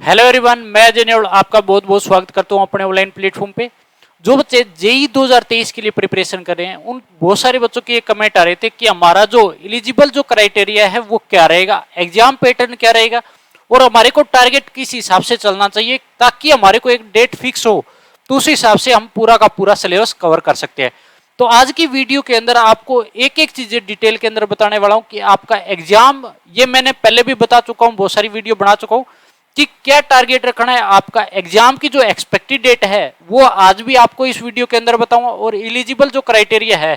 Hello everyone, मैं Ajay naval आपका बहुत बहुत स्वागत करता हूं अपने ऑनलाइन प्लेटफॉर्म पे। जो बच्चे जेई 2023 के लिए प्रिपरेशन कर रहे हैं, उन बहुत सारे बच्चों के कमेंट आ रहे थे कि हमारा जो एलिजिबल जो क्राइटेरिया है वो क्या रहेगा, एग्जाम पैटर्न क्या रहेगा और हमारे को टारगेट किस हिसाब से चलना चाहिए ताकि हमारे को एक डेट फिक्स हो तो उस हिसाब से हम पूरा का पूरा सिलेबस कवर कर सकते हैं। तो आज की वीडियो के अंदर आपको एक एक चीजें डिटेल के अंदर बताने वाला हूं कि आपका एग्जाम, ये मैंने पहले भी बता चुका हूं, बहुत सारी वीडियो बना चुका हूं कि क्या टारगेट रखना है। आपका एग्जाम की जो एक्सपेक्टेड डेट है वो आज भी आपको इस वीडियो के अंदर बताऊंगा और एलिजिबल जो क्राइटेरिया है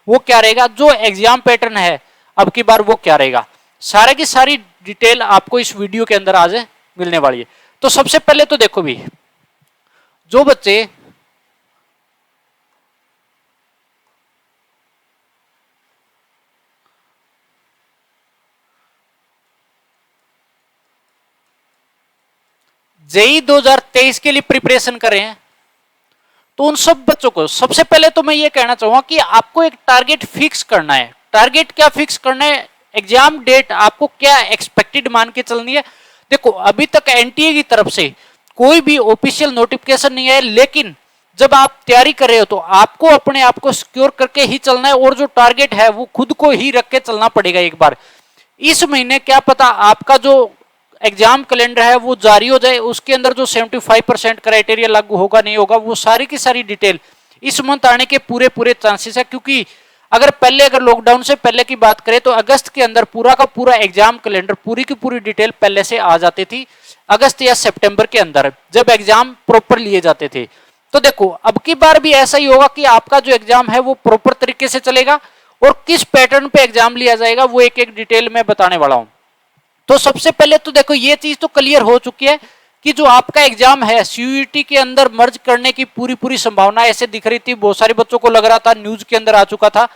वो क्या रहेगा, जो एग्जाम पैटर्न है अब की बार वो क्या रहेगा, सारे की सारी डिटेल आपको इस वीडियो के अंदर आज मिलने वाली है। तो सबसे पहले तो देखो भी, जो बच्चे जेई 2023 के लिए प्रिपरेशन कर रहे हैं तो उन सब बच्चों को सबसे पहले तो मैं ये कहना चाहूंगा कि आपको एक टारगेट फिक्स करना है। टारगेट क्या फिक्स करना है, एग्जाम डेट आपको क्या एक्सपेक्टेड मान के चलनी है। देखो, अभी तक एनटीए की तरफ से कोई भी ऑफिशियल नोटिफिकेशन नहीं है, लेकिन जब आप तैयारी कर रहे हो तो आपको अपने आप को सिक्योर करके ही चलना है और जो टारगेट है वो खुद को ही रख के चलना पड़ेगा। एक बार इस महीने क्या पता आपका जो एग्जाम कैलेंडर है वो जारी हो जाए, उसके अंदर जो 75% क्राइटेरिया लागू होगा नहीं होगा वो सारी की सारी डिटेल इस मंथ आने के पूरे पूरे चांसेस है। क्योंकि अगर लॉकडाउन से पहले की बात करें तो अगस्त के अंदर पूरा का पूरा एग्जाम कैलेंडर पूरी की पूरी डिटेल पहले से आ जाती थी, अगस्त या सितंबर के अंदर जब एग्जाम प्रॉपर लिए जाते थे। तो देखो, अब की बार भी ऐसा ही होगा कि आपका जो एग्जाम है वो प्रॉपर तरीके से चलेगा और किस पैटर्न पे एग्जाम लिया जाएगा वो एक एक डिटेल में बताने वाला हूं। तो सबसे पहले तो देखो, ये चीज तो क्लियर हो चुकी है कि जो आपका एग्जाम है सीयूईटी के अंदर मर्ज करने की पूरी पूरी संभावना ऐसे दिख रही थी। बहुत सारे बच्चों को लग रहा था, न्यूज के अंदर आ चुका था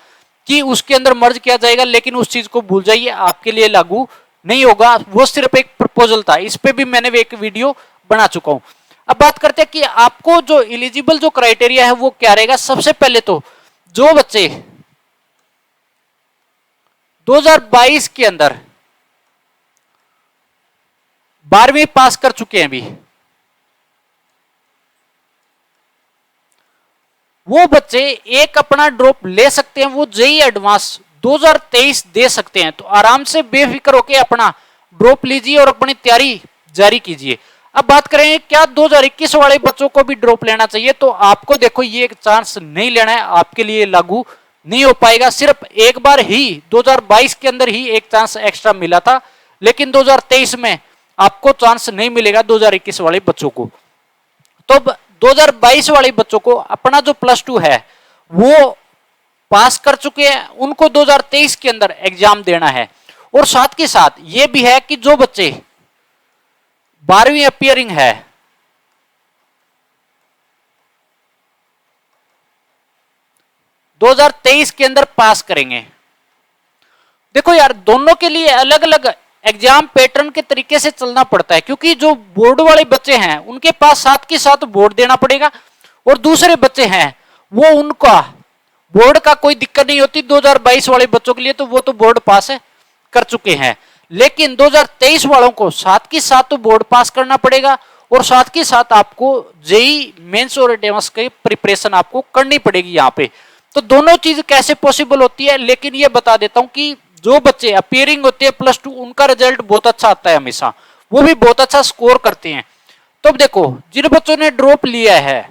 कि उसके अंदर मर्ज किया जाएगा, लेकिन उस चीज को भूल जाइए, आपके लिए लागू नहीं होगा। वो सिर्फ एक प्रपोजल था, इस पे भी मैंने एक वीडियो बना चुका हूं। अब बात करते हैं कि आपको जो एलिजिबल जो क्राइटेरिया है वो क्या रहेगा। सबसे पहले तो जो बच्चे 2022 के अंदर 12वीं पास कर चुके हैं, अभी वो बच्चे एक अपना ड्रॉप ले सकते हैं, वो जेई एडवांस 2023 दे सकते हैं। तो आराम से बेफिक्र होकर अपना ड्रॉप लीजिए और अपनी तैयारी जारी कीजिए। अब बात करें क्या 2021 वाले बच्चों को भी ड्रॉप लेना चाहिए, तो आपको देखो ये एक चांस नहीं लेना है, आपके लिए लागू नहीं हो पाएगा। सिर्फ एक बार ही 2022 के अंदर ही एक चांस एक्स्ट्रा मिला था, लेकिन 2023 में आपको चांस नहीं मिलेगा 2021 वाले बच्चों को। तो 2022 वाले बच्चों को अपना जो +2 है वो पास कर चुके हैं, उनको 2023 के अंदर एग्जाम देना है। और साथ के साथ ये भी है कि जो बच्चे 12वीं अपियरिंग है, दो 2023 के अंदर पास करेंगे। देखो यार, दोनों के लिए अलग अलग एग्जाम पैटर्न के तरीके से चलना पड़ता है, क्योंकि जो बोर्ड वाले बच्चे हैं उनके पास साथ के साथ बोर्ड देना पड़ेगा और दूसरे बच्चे हैं वो उनका बोर्ड का कोई दिक्कत नहीं होती। 2022 वाले बच्चों के लिए तो वो तो बोर्ड पास कर चुके हैं, लेकिन 2023 वालों को साथ के साथ तो बोर्ड पास करना पड़ेगा और साथ के साथ आपको जेई मेंस और एडवांस की प्रिपरेशन आपको करनी पड़ेगी यहाँ पे। तो दोनों चीज कैसे पॉसिबल होती है, लेकिन ये बता देता हूं कि जो बच्चे अपियरिंग होते हैं +2 उनका रिजल्ट बहुत अच्छा आता है, हमेशा वो भी बहुत अच्छा स्कोर करते हैं। तो देखो, जिन बच्चों ने ड्रॉप लिया है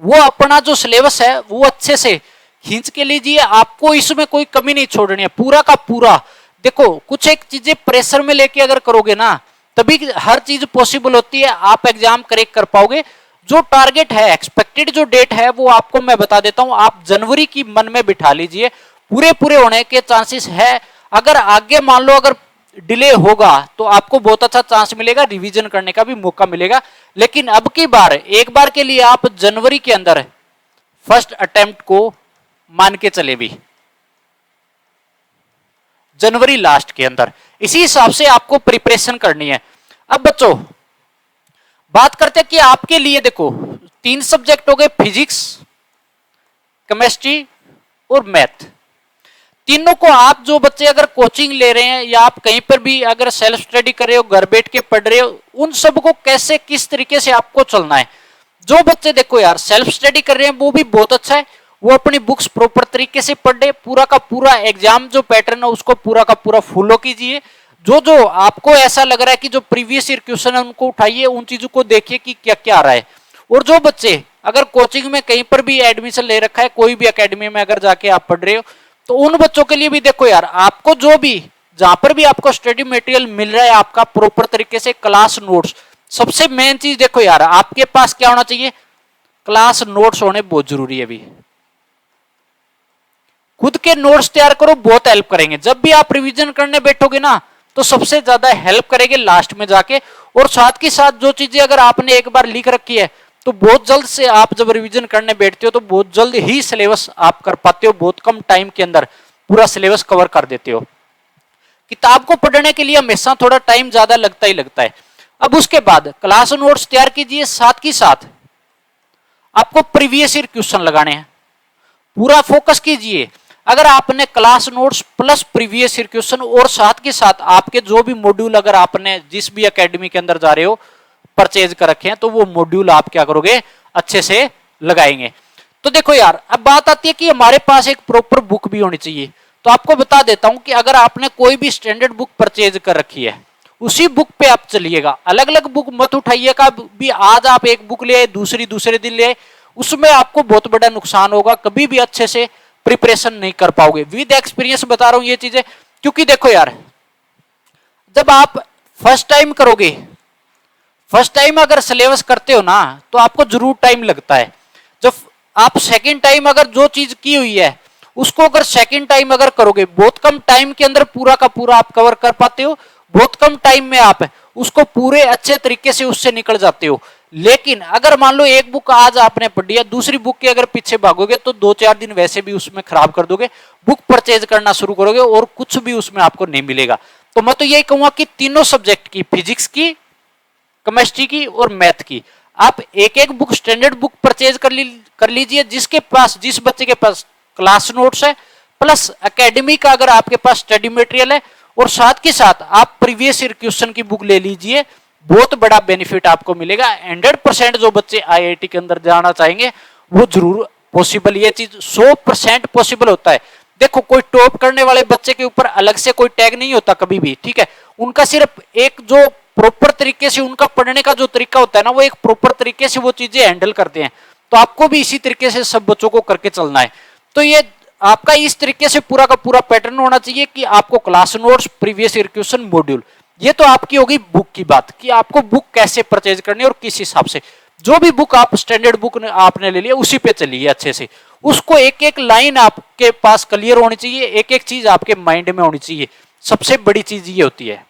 वो अपना जो सिलेबस है वो अच्छे से खींच के लीजिए, आपको इसमें कोई कमी नहीं छोड़नी है, पूरा का पूरा। देखो, कुछ एक चीजें प्रेशर में लेके अगर करोगे ना तभी हर चीज पॉसिबल होती है, आप एग्जाम करेक्ट कर पाओगे। जो टारगेट है, एक्सपेक्टेड जो डेट है वो आपको मैं बता देता हूं, आप जनवरी की मन में बिठा लीजिए, पूरे पूरे होने के चांसेस है। अगर आगे मान लो अगर डिले होगा तो आपको बहुत अच्छा चांस मिलेगा, रिवीजन करने का भी मौका मिलेगा। लेकिन अब की बार एक बार के लिए आप जनवरी के अंदर फर्स्ट अटेम्प्ट को मान के चले, भी जनवरी लास्ट के अंदर इसी हिसाब से आपको प्रिपरेशन करनी है। अब बच्चों बात करते हैं कि आपके लिए देखो 3 सब्जेक्ट हो गए, फिजिक्स, केमिस्ट्री और मैथ। तीनों को आप जो बच्चे अगर कोचिंग ले रहे हैं या आप कहीं पर भी अगर सेल्फ स्टडी कर रहे हो, घर बैठ के पढ़ रहे हो, उन सबको कैसे किस तरीके से आपको चलना है। जो बच्चे देखो यार सेल्फ स्टडी कर रहे हैं वो भी बहुत अच्छा है, वो अपनी बुक्स प्रॉपर तरीके से पढ़ रहे, पूरा का पूरा एग्जाम जो पैटर्न है उसको पूरा का पूरा फॉलो कीजिए। जो जो आपको ऐसा लग रहा है कि जो प्रीवियस ईयर क्वेश्चन है उनको उठाइए, उन चीजों को देखिए कि क्या क्या आ रहा है। और जो बच्चे अगर कोचिंग में कहीं पर भी एडमिशन ले रखा है, कोई भी एकेडमी में अगर जाके आप पढ़ रहे हो, तो उन बच्चों के लिए भी देखो यार आपको जो भी जहां पर भी आपको स्टडी मटेरियल मिल रहा है आपका प्रॉपर तरीके से क्लास नोट्स, सबसे मेन चीज देखो यार आपके पास क्या होना चाहिए, क्लास नोट्स होने बहुत जरूरी है। अभी खुद के नोट्स तैयार करो, बहुत हेल्प करेंगे। जब भी आप रिवीजन करने बैठोगे ना तो सबसे ज्यादा हेल्प करेंगे लास्ट में जाके। और साथ के साथ जो चीजें अगर आपने एक बार लिख रखी है तो बहुत जल्द से आप जब रिवीजन करने बैठते हो तो बहुत जल्द ही सिलेबस आप कर पाते हो, बहुत कम टाइम के अंदर पूरा सिलेबस कवर कर देते हो। किताब को पढ़ने के लिए हमेशा थोड़ा टाइम ज्यादा लगता ही लगता है। अब उसके बाद क्लास नोट्स तैयार कीजिए, साथ ही साथ आपको प्रीवियस ईयर क्वेश्चन लगाने हैं, पूरा फोकस कीजिए। अगर आपने class notes plus previous year question और साथ के साथ आपके जो भी मॉड्यूल अगर आपने जिस भी एकेडमी के अंदर जा रहे हो परचेज कर रखे हैं तो वो मॉड्यूल आप क्या करोगे, अच्छे से लगाएंगे। तो देखो यार अब बात आती है कि हमारे पास एक प्रॉपर बुक भी होनी चाहिए। तो आपको बता देता हूं कि अगर आपने कोई भी स्टैंडर्ड बुक परचेज कर रखी है उसी बुक पे आप चलिएगा, अलग अलग बुक मत उठाइएगा। भी आज आप एक बुक ले आए दूसरे दिन ले आए, उसमें आपको बहुत बड़ा नुकसान होगा, कभी भी अच्छे से प्रिपरेशन नहीं कर पाओगे। विद एक्सपीरियंस बता रहा हूं ये चीजें, क्योंकि देखो यार जब आप फर्स्ट टाइम करोगे, फर्स्ट टाइम अगर सिलेबस करते हो ना तो आपको जरूर टाइम लगता है। जब आप सेकंड टाइम अगर जो चीज की हुई है उसको अगर सेकंड टाइम अगर करोगे बहुत कम टाइम के अंदर पूरा का पूरा आप कवर कर पाते हो, बहुत कम टाइम में आप उसको पूरे अच्छे तरीके से उससे निकल जाते हो। लेकिन अगर मान लो एक बुक आज आपने पढ़ी है, दूसरी बुक के अगर पीछे भागोगे तो 2-4 दिन वैसे भी उसमें खराब कर दोगे, बुक परचेज करना शुरू करोगे और कुछ भी उसमें आपको नहीं मिलेगा। तो मैं तो यही कहूंगा कि तीनों सब्जेक्ट की, फिजिक्स की, केमिस्ट्री की और मैथ की, आप एक एक बुक स्टैंडर्ड बुक परचेज कर लीजिए। जिसके पास जिस बच्चे के पास क्लास नोट्स है प्लस एकेडमी का अगर आपके पास स्टडी मटेरियल है और साथ के साथ आप प्रीवियस ईयर क्वेश्चन की बुक ले लीजिए, बहुत बड़ा बेनिफिट आपको मिलेगा। 100% जो बच्चे आईआईटी के अंदर जाना चाहेंगे वो जरूर पॉसिबल, ये चीज 100% पॉसिबल होता है। देखो कोई टॉप करने वाले बच्चे के ऊपर अलग से कोई टैग नहीं होता कभी भी, ठीक है। उनका सिर्फ एक जो प्रॉपर तरीके से उनका पढ़ने का जो तरीका होता है ना, वो एक प्रॉपर तरीके से वो चीजें हैंडल करते हैं। तो आपको भी इसी तरीके से सब बच्चों को करके चलना है। तो ये आपका इस तरीके से पूरा का पूरा पैटर्न होना चाहिए कि आपको class notes, previous year question, module, ये तो आपकी होगी बुक की बात कि आपको बुक कैसे परचेज करनी है और किस हिसाब से। जो भी बुक आप स्टैंडर्ड बुक आपने ले लिया उसी पे चलिए अच्छे से, उसको एक एक लाइन आपके पास क्लियर होनी चाहिए, एक एक चीज आपके माइंड में होनी चाहिए। सबसे बड़ी चीज ये होती है।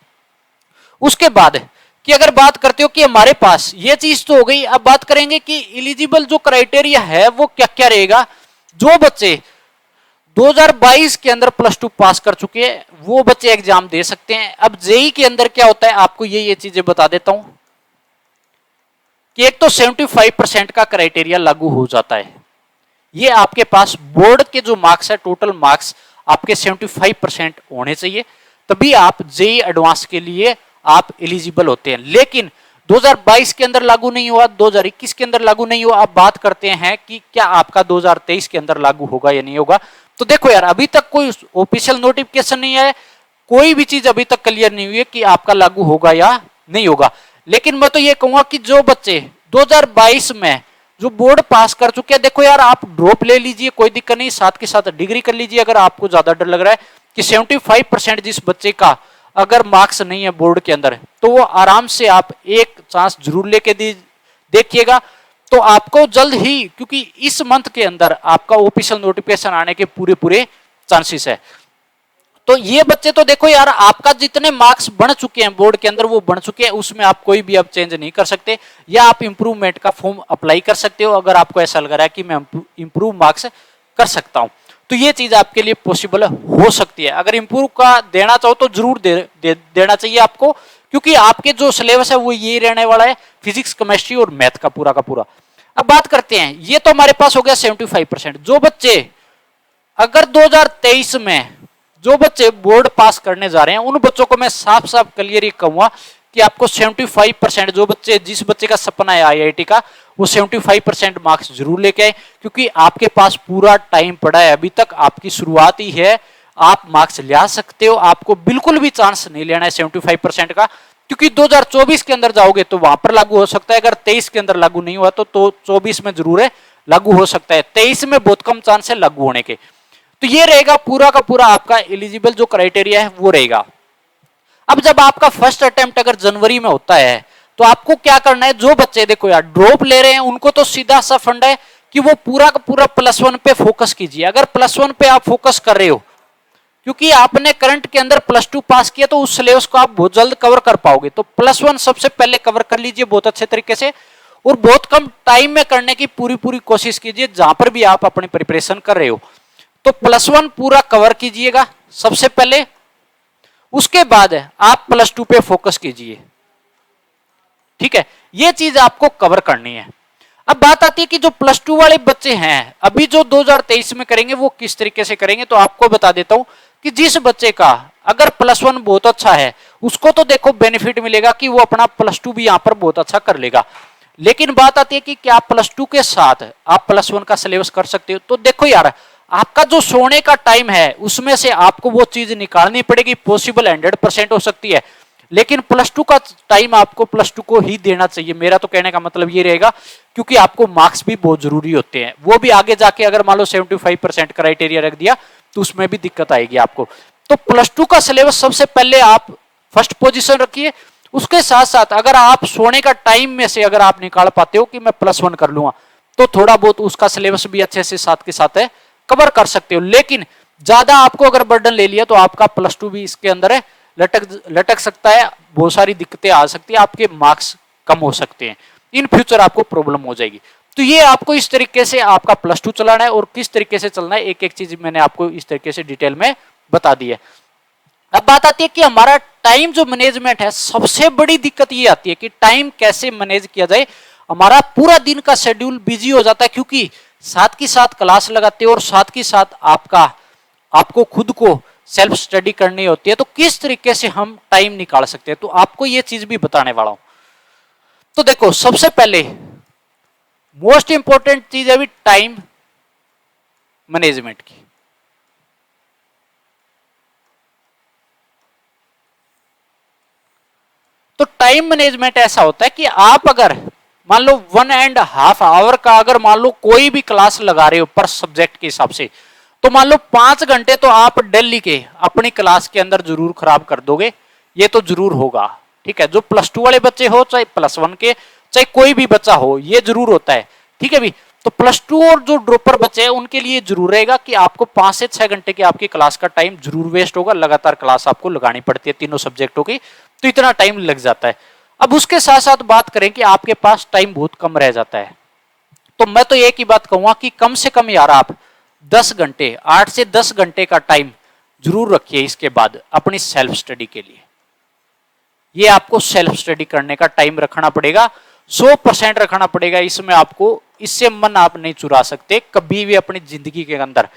उसके बाद कि अगर बात करते हो कि हमारे पास ये चीज तो हो गई, अब बात करेंगे कि एलिजिबल जो क्राइटेरिया है वो क्या क्या रहेगा। जो बच्चे 2022 के अंदर +2 पास कर चुके हैं वो बच्चे एग्जाम दे सकते हैं। अब जेई के अंदर क्या होता है आपको ये चीजें बता देता हूं कि एक तो 75% का क्राइटेरिया लागू हो जाता है। ये आपके पास बोर्ड के जो मार्क्स है, टोटल मार्क्स आपके 75% होने चाहिए, तभी आप जेई एडवांस के लिए आप एलिजिबल होते हैं। लेकिन 2022 के अंदर लागू नहीं हुआ, 2021 के अंदर लागू नहीं हुआ। अब बात करते हैं कि क्या आपका 2023 के अंदर लागू होगा या नहीं होगा। तो देखो यार अभी तक कोई ऑफिशियल नोटिफिकेशन नहीं है, कोई भी चीज अभी तक क्लियर नहीं हुई है कि आपका लागू होगा या नहीं होगा। लेकिन मैं तो ये कहूंगा कि जो बच्चे 2022 में जो बोर्ड पास कर चुके हैं, देखो यार आप ड्रॉप ले लीजिए, कोई दिक्कत नहीं, साथ के साथ डिग्री कर लीजिए। अगर आपको ज्यादा डर लग रहा है कि 75% जिस बच्चे का अगर मार्क्स नहीं है बोर्ड के अंदर, तो वो आराम से आप एक चांस जरूर लेके देखिएगा। तो आपको जल्द ही, क्योंकि इस मंथ के अंदर आपका ऑफिशियल नोटिफिकेशन आने के पूरे चांसेस है। तो ये बच्चे तो देखो यार आपका जितने मार्क्स बढ़ चुके हैं बोर्ड के अंदर वो बढ़ चुके हैं, उसमें आप कोई भी अब चेंज नहीं कर सकते, या आप इंप्रूवमेंट का फॉर्म अप्लाई कर सकते हो अगर आपको ऐसा लग रहा है कि मैं इंप्रूव मार्क्स कर सकता हूं। तो ये चीज आपके लिए पॉसिबल हो सकती है। अगर इंप्रूव का देना चाहो तो जरूर देना चाहिए आपको, क्योंकि आपके जो सिलेबस है वो ये रहने वाला है, फिजिक्स, केमिस्ट्री और मैथ का पूरा। अब बात करते हैं, ये तो हमारे पास हो गया 75%। जो बच्चे अगर 2023 में जो बच्चे बोर्ड पास करने जा रहे हैं उन बच्चों को मैं साफ साफ क्लियर ही कहूंगा कि आपको 75% जो बच्चे, जिस बच्चे का सपना है आईआईटी का, वो 75% मार्क्स जरूर लेके आए, क्योंकि आपके पास पूरा टाइम पड़ा है, अभी तक आपकी शुरुआत ही है, आप मार्क्स ला सकते हो। आपको बिल्कुल भी चांस नहीं लेना है 75% का, क्योंकि 2024 के अंदर जाओगे तो वहां पर लागू हो सकता है, अगर 23 के अंदर लागू नहीं हुआ तो 24 में जरूर है लागू हो सकता है, 23 में बहुत कम चांस है लागू होने के। तो ये रहेगा पूरा का पूरा आपका एलिजिबल जो क्राइटेरिया है वो रहेगा। अब जब आपका फर्स्ट अटेम्प्ट अगर जनवरी में होता है तो आपको क्या करना है, जो बच्चे देखो यार ड्रॉप ले रहे हैं उनको तो सीधा सा फंड है कि वो पूरा का पूरा +1 पे फोकस कीजिए। अगर +1 पे आप फोकस कर रहे हो, क्योंकि आपने करंट के अंदर +2 पास किया तो उस सिलेबस को आप बहुत जल्द कवर कर पाओगे, तो +1 सबसे पहले कवर कर लीजिए बहुत अच्छे तरीके से, और बहुत कम टाइम में करने की पूरी कोशिश कीजिए जहां पर भी आप अपनी प्रिपरेशन कर रहे हो। तो +1 पूरा कवर कीजिएगा सबसे पहले, उसके बाद आप +2 पे फोकस कीजिए। ठीक है, ये चीज आपको कवर करनी है। अब बात आती है कि जो +2 वाले बच्चे हैं अभी जो 2023 में करेंगे वो किस तरीके से करेंगे, तो आपको बता देता हूं कि जिस बच्चे का अगर +1 बहुत अच्छा है उसको तो देखो बेनिफिट मिलेगा कि वो अपना +2 भी यहां पर बहुत अच्छा कर लेगा, लेकिन बात आती है कि क्या +2 के साथ आप +1 का सिलेबस कर सकते हो। तो देखो यार, आपका जो सोने का टाइम है उसमें से आपको वो चीज निकालनी पड़ेगी, पॉसिबल 100% हो सकती है, लेकिन +2 का टाइम आपको +2 को ही देना चाहिए। मेरा तो कहने का मतलब ये रहेगा, क्योंकि आपको मार्क्स भी बहुत जरूरी होते हैं, वो भी आगे जाके अगर मान लो 75% क्राइटेरिया रख दिया तो उसमें भी दिक्कत आएगी आपको। तो +2 का सिलेबस सबसे पहले आप फर्स्ट पोजीशन रखिए, उसके साथ साथ अगर आप सोने का टाइम में से अगर आप निकाल पाते हो कि मैं +1 कर लूंगा तो थोड़ा बहुत उसका सिलेबस भी अच्छे से साथ के साथ है कवर कर सकते हो, लेकिन ज्यादा आपको अगर बर्डन ले लिया तो आपका +2 भी इसके अंदर है लटक सकता है, बहुत सारी दिक्कतें आ सकती है, आपके मार्क्स कम हो सकते हैं, इन फ्यूचर आपको प्रॉब्लम हो जाएगी। तो ये आपको इस तरीके से आपका +2 चलाना है, और किस तरीके से चलना है एक एक चीज मैंने आपको इस तरीके से डिटेल में बता दी है। अब बात आती है कि हमारा टाइम जो मैनेजमेंट है, सबसे बड़ी दिक्कत ये आती है कि टाइम कैसे मैनेज किया जाए। हमारा पूरा दिन का शेड्यूल बिजी हो जाता है, क्योंकि साथ की साथ क्लास लगाते हो और साथ की साथ आपको खुद को सेल्फ स्टडी करनी होती है, तो किस तरीके से हम टाइम निकाल सकते हैं, तो आपको ये चीज भी बताने वाला हूं। तो देखो, सबसे पहले मोस्ट इंपॉर्टेंट चीज है भी टाइम मैनेजमेंट की। तो टाइम मैनेजमेंट ऐसा होता है कि आप अगर मान लो 1.5 आवर का अगर मान लो कोई भी क्लास लगा रहे हो पर सब्जेक्ट के हिसाब से, तो मान लो 5 घंटे तो आप डेली के अपनी क्लास के अंदर जरूर खराब कर दोगे, ये तो जरूर होगा। ठीक है, जो +2 वाले बच्चे हो चाहे +1 के, चाहे कोई भी बच्चा हो, ये जरूर होता है। ठीक है भी, तो +2 और जो ड्रॉपर बच्चे हैं उनके लिए जरूर रहेगा कि आपको 5 से 6 घंटे की आपकी क्लास का टाइम जरूर वेस्ट होगा, लगातार क्लास आपको लगानी पड़ती है तीनों सब्जेक्टों की, तो इतना टाइम लग जाता है। अब उसके साथ साथ बात करें कि आपके पास टाइम बहुत कम रह जाता है, तो मैं तो एक ही बात कहूंगा कि कम से कम यार आप 10 घंटे, 8 से 10 घंटे का टाइम जरूर रखिए इसके बाद अपनी सेल्फ स्टडी के लिए। ये आपको सेल्फ स्टडी करने का टाइम रखना पड़ेगा, 100% रखना पड़ेगा इसमें आपको, इससे मन आप नहीं चुरा सकते कभी भी अपनी जिंदगी के अंदर।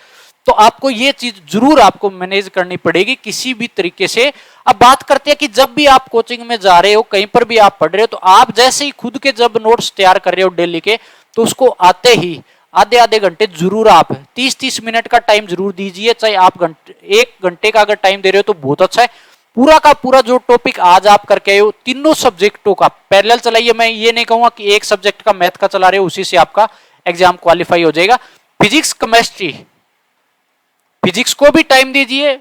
तो आपको ये चीज जरूर आपको मैनेज करनी पड़ेगी किसी भी तरीके से। अब बात करते हैं कि जब भी आप कोचिंग में जा रहे हो, कहीं पर भी आप पढ़ रहे हो, तो आप जैसे ही खुद के जब नोट्स तैयार कर रहे हो डेली के, तो उसको आते ही आधे घंटे जरूर आप 30-30 मिनट का टाइम जरूर दीजिए। चाहे आप 1 घंटे का अगर टाइम दे रहे हो तो बहुत अच्छा है। पूरा का पूरा जो टॉपिक आज आप करके आए हो तीनों सब्जेक्टों का पैरेलल चलाइए। मैं ये नहीं कहूंगा कि एक सब्जेक्ट का मैथ का चला रहे हो उसी से आपका एग्जाम क्वालिफाई हो जाएगा। फिजिक्स केमिस्ट्री, फिजिक्स को भी टाइम दीजिए,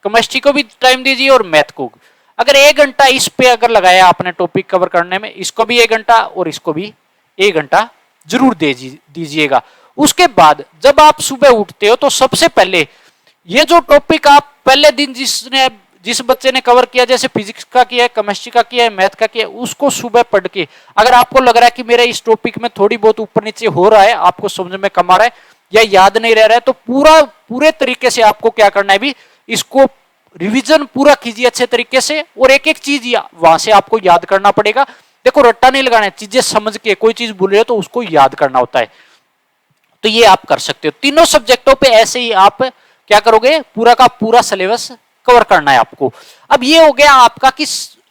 केमिस्ट्री को भी टाइम दीजिए और मैथ को। अगर 1 घंटा इस पे अगर लगाया आपने टॉपिक कवर करने में, इसको भी 1 घंटा और इसको भी 1 घंटा जरूर दीजिएगा। उसके बाद जब आप सुबह उठते हो तो सबसे पहले ये जो टॉपिक आप पहले दिन जिस बच्चे ने कवर किया, जैसे फिजिक्स का किया है, केमिस्ट्री का किया है, मैथ का किया है, उसको सुबह पढ़ के अगर आपको लग रहा है कि मेरे इस टॉपिक में थोड़ी बहुत ऊपर नीचे हो रहा है, आपको समझ में कम आ रहा है या याद नहीं रह रहा है, तो पूरे तरीके से आपको क्या करना है भी, इसको रिवीजन पूरा कीजिए अच्छे तरीके से, और एक एक चीज वहां से आपको याद करना पड़ेगा। देखो, रट्टा नहीं लगाना है, चीजें समझ के, कोई चीज भूल रहे हो तो उसको याद करना होता है। तो ये आप कर सकते हो तीनों सब्जेक्टों पे। ऐसे ही आप क्या करोगे, पूरा का पूरा सिलेबस कवर करना है आपको। अब ये हो गया आपका कि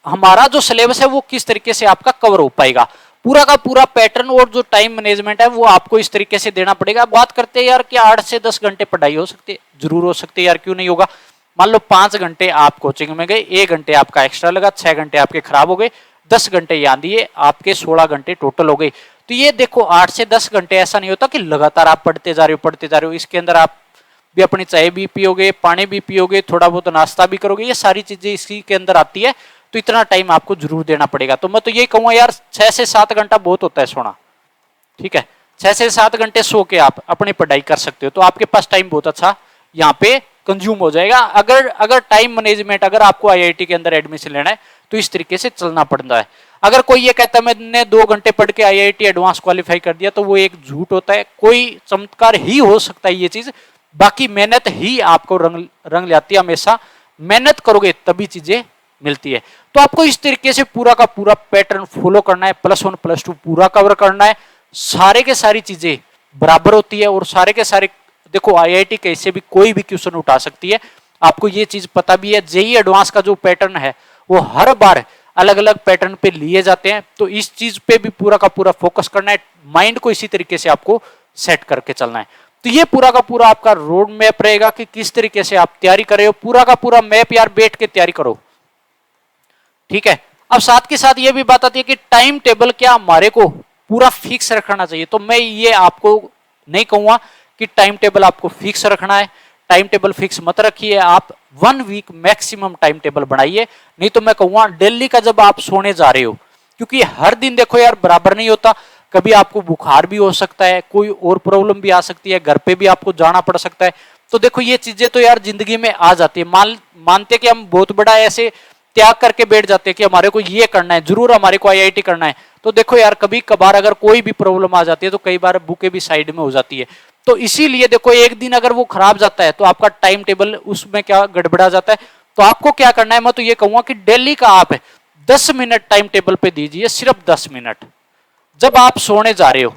हमारा जो सिलेबस है वो किस तरीके से आपका कवर हो पाएगा, पूरा का पूरा पैटर्न और जो टाइम मैनेजमेंट है वो आपको इस तरीके से देना पड़ेगा। बात करते हैं यार कि 8 से 10 घंटे पढ़ाई हो सकती है, जरूर हो सकती है यार, क्यों नहीं होगा। मान लो 5 घंटे आप कोचिंग में गए, 1 घंटे आपका एक्स्ट्रा लगा, 6 घंटे आपके खराब हो गए, 10 घंटे याद दिए, आपके 16 घंटे टोटल हो गए। तो ये देखो 8 से 10 घंटे ऐसा नहीं होता कि लगातार आप पढ़ते जा रहे हो। इसके अंदर आप भी अपनी चाय भी पियोगे, पानी भी पियोगे, थोड़ा बहुत नाश्ता भी करोगे, ये सारी चीजें इसी के अंदर आती है। तो इतना टाइम आपको जरूर देना पड़ेगा। तो मैं तो ये कहूंगा यार 6 से 7 घंटा बहुत होता है सोना, ठीक है। 6 से 7 घंटे सो के आप अपनी पढ़ाई कर सकते हो, तो आपके पास टाइम बहुत अच्छा यहाँ पे कंज्यूम हो जाएगा। अगर टाइम मैनेजमेंट, अगर आपको आईआईटी के अंदर एडमिशन लेना है तो इस तरीके से चलना पड़ता है। अगर कोई ये कहता है मैंने 2 घंटे पढ़ के आईआईटी एडवांस क्वालिफाई कर दिया, तो वो एक झूठ होता है। कोई चमत्कार ही हो सकता है ये चीज, बाकी मेहनत ही आपको रंग लाती है। हमेशा मेहनत करोगे तभी चीजें मिलती है। तो आपको इस तरीके से पूरा का पूरा पैटर्न फॉलो करना है, +1 +2 पूरा कवर करना है। सारे के सारी चीजें बराबर होती है और सारे के सारे देखो आईआईटी कैसे भी कोई भी क्वेश्चन उठा सकती है, आपको ये चीज पता भी है। जेईई एडवांस का जो पैटर्न है वो हर बार अलग अलग पैटर्न पे लिए जाते हैं, तो इस चीज पे भी पूरा का पूरा फोकस करना है। माइंड को इसी तरीके से आपको सेट करके चलना है। तो ये पूरा का पूरा आपका रोड मैप रहेगा कि किस तरीके से आप तैयारी कर रहे हो। पूरा का पूरा मैप यार बैठ के तैयारी करो, ठीक है। अब साथ के साथ ये भी बात आती है कि टाइम टेबल क्या हमारे को पूरा फिक्स रखना चाहिए। तो मैं ये आपको नहीं कहूंगा कि टाइम टेबल आपको फिक्स रखना है, टाइम टेबल फिक्स मत रखिए। आप 1 वीक मैक्सिमम टाइम टेबल बनाइए। नहीं तो मैं कहूंगा डेली का जब आप सोने जा रहे हो, क्योंकि हर दिन देखो यार बराबर नहीं होता, कभी आपको बुखार भी हो सकता है, कोई और प्रॉब्लम भी आ सकती है, घर पे भी आपको जाना पड़ सकता है। तो देखो ये चीजें तो यार जिंदगी में आ जाती है। मानते कि हम बहुत बड़ा ऐसे त्याग करके बैठ जाते हैं कि हमारे को ये करना है, जरूर हमारे को आईआईटी करना है। तो देखो यार कभी कभार अगर कोई भी प्रॉब्लम आ जाती है तो कई बार बुके भी साइड में हो जाती है। तो इसीलिए देखो एक दिन अगर वो खराब जाता है तो आपका टाइम टेबल उसमें क्या गड़बड़ा जाता है। तो आपको क्या करना है, मैं तो ये कहूंगा कि डेली का आप 10 मिनट टाइम टेबल पे दीजिए, सिर्फ 10 मिनट। जब आप सोने जा रहे हो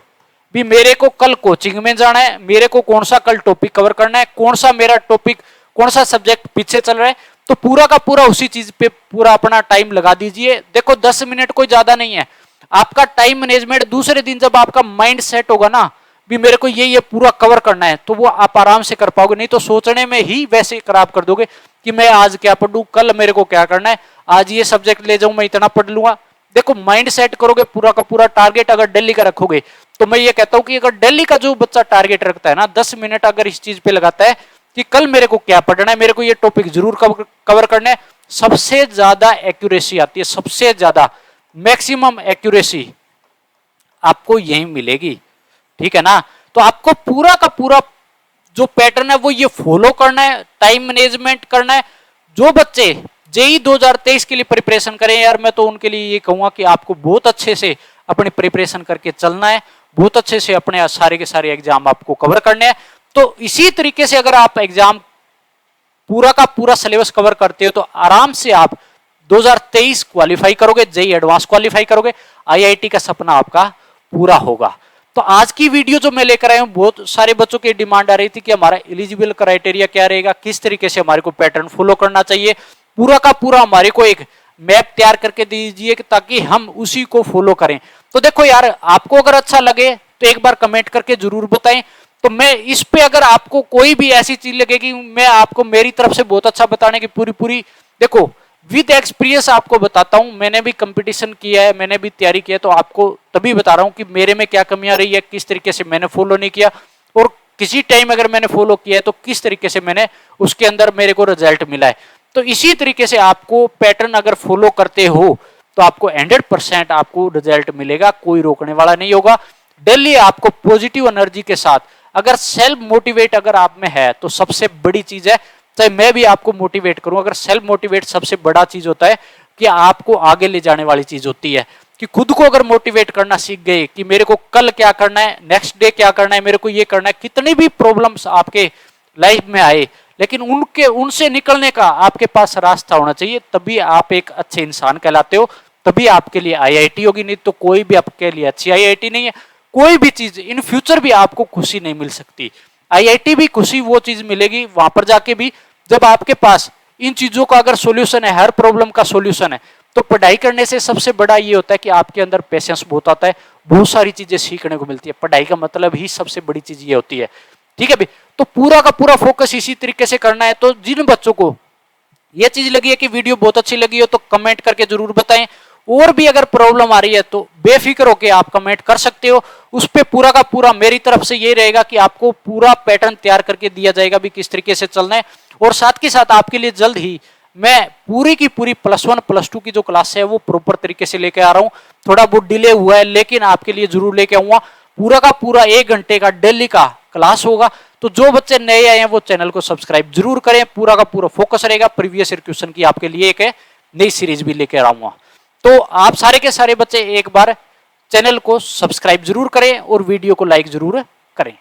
भी मेरे को कल कोचिंग में जाना है, मेरे को कौन सा कल टॉपिक कवर करना है, कौन सा मेरा टॉपिक, कौन सा सब्जेक्ट पीछे चल रहा है, तो पूरा का पूरा उसी चीज पे पूरा अपना टाइम लगा दीजिए। देखो 10 मिनट कोई ज्यादा नहीं है। आपका टाइम मैनेजमेंट दूसरे दिन जब आपका माइंड सेट होगा ना भी मेरे को ये पूरा कवर करना है, तो वो आप आराम से कर पाओगे। नहीं तो सोचने में ही वैसे खराब कर दोगे कि मैं आज क्या पढ़ूं, कल मेरे को क्या करना है, आज ये सब्जेक्ट ले जाऊं मैं इतना पढ़ लूंगा। देखो माइंड सेट करोगे, पूरा का पूरा टारगेट अगर डेली का रखोगे, तो मैं ये कहता हूं कि अगर डेली का जो बच्चा टारगेट रखता है ना, 10 मिनट अगर इस चीज पे लगाता है कि कल मेरे को क्या पढ़ना है, मेरे को ये टॉपिक जरूर कवर करना है, सबसे ज्यादा एक्यूरेसी आती है, सबसे ज्यादा मैक्सिमम एक्यूरेसी आपको यही मिलेगी, ठीक है ना। तो आपको पूरा का पूरा जो पैटर्न है वो ये फॉलो करना है, टाइम मैनेजमेंट करना है। जो बच्चे जेईई 2023 के लिए प्रिपरेशन करें यार, मैं तो उनके लिए ये कहूंगा कि आपको बहुत अच्छे से अपनी प्रिपरेशन करके चलना है, बहुत अच्छे से अपने सारे के सारे एग्जाम आपको कवर करने हैं। तो इसी तरीके से अगर आप एग्जाम पूरा का पूरा सिलेबस कवर करते हो तो आराम से आप 2023 क्वालिफाई करोगे, जेईई एडवांस क्वालिफाई करोगे, आईआईटी का सपना आपका पूरा होगा। तो आज की वीडियो जो मैं लेकर आया हूं, बहुत सारे बच्चों की डिमांड आ रही थी कि हमारा एलिजिबल क्राइटेरिया क्या रहेगा, किस तरीके से हमारे को पैटर्न फॉलो करना चाहिए। पूरा का पूरा हमारे को एक मैप तैयार करके दीजिए ताकि हम उसी को फॉलो करें। तो देखो यार आपको अगर अच्छा लगे तो एक बार कमेंट करके जरूर बताएं। तो मैं इस पे अगर आपको कोई भी ऐसी चीज लगेगी, मैं आपको मेरी तरफ से बहुत अच्छा बताने की पूरी देखो विद एक्सपीरियंस आपको बताता हूं। मैंने भी कंपटीशन किया है, मैंने भी तैयारी किया है, तो आपको तभी बता रहा हूं कि मेरे में क्या कमियां रही है, किस तरीके से मैंने फॉलो नहीं किया, और किसी टाइम अगर मैंने फॉलो किया है तो किस तरीके से मैंने उसके अंदर मेरे को रिजल्ट मिला है। तो इसी तरीके से आपको पैटर्न अगर फॉलो करते हो तो आपको 100% आपको रिजल्ट मिलेगा, कोई रोकने वाला नहीं होगा। डेली आपको पॉजिटिव एनर्जी के साथ अगर सेल्फ मोटिवेट अगर आप में है तो सबसे बड़ी चीज है, चाहे मैं भी आपको मोटिवेट करूं, अगर सेल्फ मोटिवेट सबसे बड़ा चीज होता है कि आपको आगे ले जाने वाली चीज होती है। कि खुद को अगर मोटिवेट करना सीख गए कि मेरे को कल क्या करना है, नेक्स्ट डे क्या करना है, मेरे को ये करना है, कितनी भी प्रॉब्लम्स आपके लाइफ में आए लेकिन उनसे निकलने का आपके पास रास्ता होना चाहिए, तभी आप एक अच्छे इंसान कहलाते हो, तभी आपके लिए आईआईटी होगी। नहीं तो कोई भी आपके लिए अच्छी आईआईटी नहीं है। कोई भी चीज इन फ्यूचर भी आपको खुशी नहीं मिल सकती आईआईटी भी खुशी वो चीज मिलेगी वहां पर जाके भी, जब आपके पास इन चीजों का अगर सॉल्यूशन है, हर प्रॉब्लम का सॉल्यूशन है। तो पढ़ाई करने से सबसे बड़ा ये होता है कि आपके अंदर पेशेंस बहुत आता है, बहुत सारी चीजें सीखने को मिलती है। पढ़ाई का मतलब ही सबसे बड़ी चीज ये होती है। ठीक है भाई, तो पूरा का पूरा फोकस इसी तरीके से करना है। तो जिन बच्चों को ये चीज लगी है कि वीडियो बहुत अच्छी लगी हो तो कमेंट करके जरूर बताएं। और भी अगर प्रॉब्लम आ रही है तो बेफिक्र होकर आप कमेंट कर सकते हो। उस पर पूरा का पूरा मेरी तरफ से ये रहेगा कि आपको पूरा पैटर्न तैयार करके दिया जाएगा भी किस तरीके से चलना है। और साथ के साथ आपके लिए जल्द ही मैं पूरी की पूरी +1 +2 की जो क्लास है वो प्रॉपर तरीके से लेके आ रहा हूं। थोड़ा बहुत डिले हुआ है लेकिन आपके लिए जरूर लेके आऊंगा। पूरा का पूरा 1 घंटे का डेली का क्लास होगा। तो जो बच्चे नए आए हैं वो चैनल को सब्सक्राइब जरूर करें। पूरा का पूरा फोकस रहेगा प्रीवियस ईयर क्वेश्चन की आपके लिए एक नई सीरीज भी लेके आऊंगा। तो आप सारे के सारे बच्चे एक बार चैनल को सब्सक्राइब जरूर करें और वीडियो को लाइक जरूर करें।